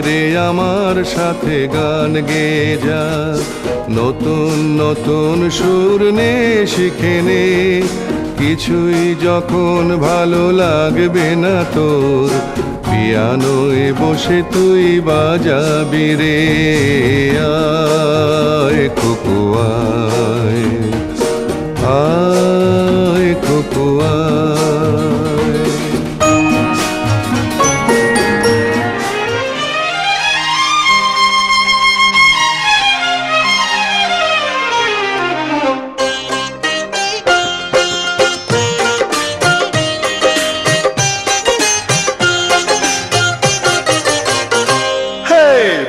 রে আমার সাথে গান গেয়ে যা, নতুন নতুন সুর নে শিখে নে। কিছুই যখন ভালো লাগবে না তোর, পিয়ানোয় বসে তুই বাজাবি রে। আয় খোকো আয়, আয় খোকো আয়।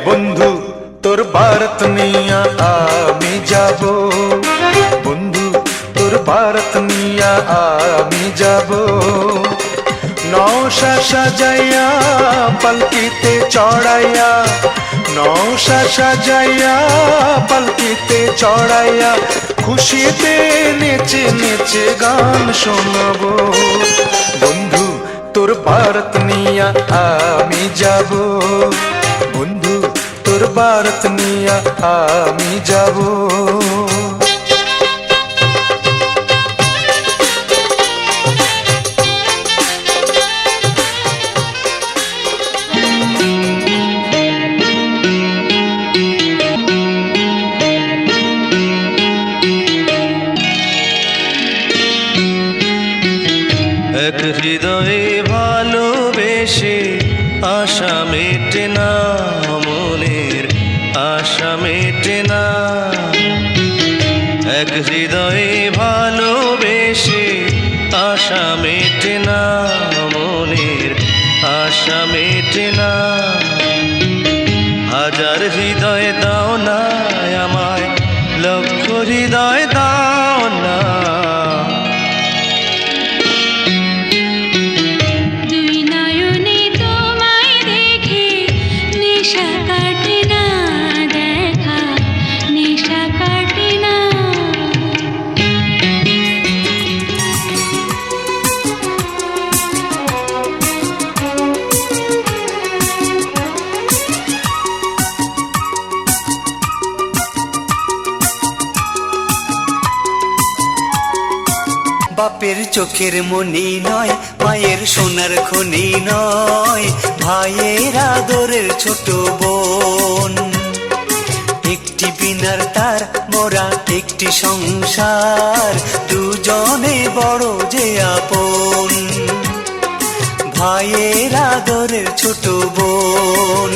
বন্ধু তোর ভারত নিয়া আমি যাব, বন্ধু তোর ভারত নিয়া আমি যাব। নৌশা সাজাইয়া পালকিতে চড়াইয়া, নৌশা সাজাইয়া পালকিতে চড়াইয়া, খুশিতে নেচে নেচে গান শোনাবো। বন্ধু তোর ভারত নিয়া আমি যাব, বন্ধু তোর ভারত নিয়া আমি যাব। এক হৃদয়ে ভালোবেসে আশা মেটে না, মনের আশা মেটে না। এক হৃদয়ে ভালোবেসে আশা মেটে না, মনের আশা মেটে না। হাজার হৃদয় দাও না আমায়, লক্ষ হৃদয় দাও না। বাপের চোখের মনি নয়, মায়ের সোনার খনি নয়, ভাইয়ের আদরের ছোট বোন। একটি বিনার তার মোরা একটি সংসার, দুজনে বড় যে আপন। ভাইয়ের আদরের ছোট বোন।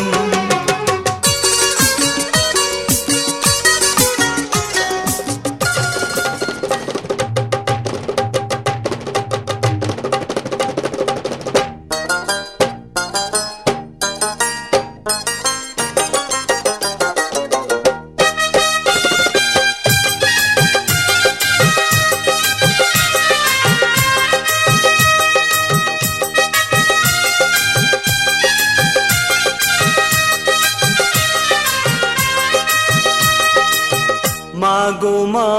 মা গো মা,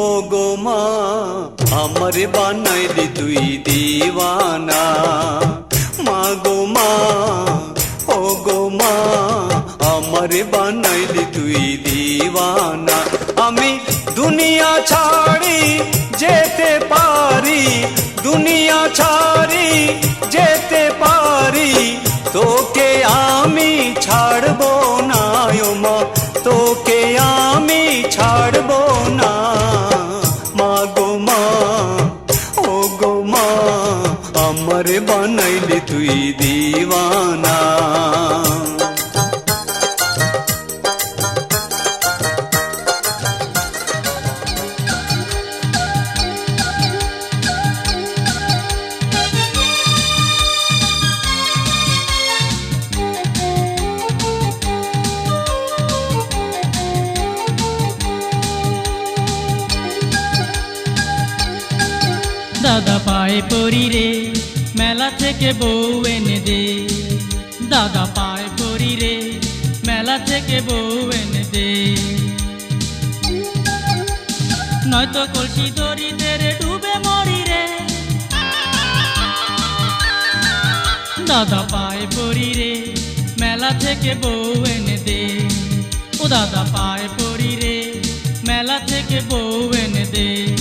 ও গো মা, আমারে বানাইলি তুই দিওয়ানা। মা গো মা, ও গো মা, আমারে বানাইলি তুই দিওয়ানা। আমি দুনিয়া ছাড়ি যেতে পারি, দুনিয়া ছাড়ি যেতে পারি, তোকে আমি ছাড়বো না ও মা, তোকে আমি ছাড়বো না। মা গো মা, ও গো মা, আমারে বানাইলি তুই দিওয়ানা। দাদা পায়ে পড়ি রে, মেলা থেকে বউ এনে দে। দাদা পায়ে পড়ি রে, মেলা থেকে বউ এনে দে। নয়তো কলসি দড়িতে রে ডুবে মরি রে। দাদা পায়ে পড়ি রে, মেলা থেকে বউ এনে দে। ও দাদা পায়ে পড়ি রে, মেলা থেকে বউ এনে দে।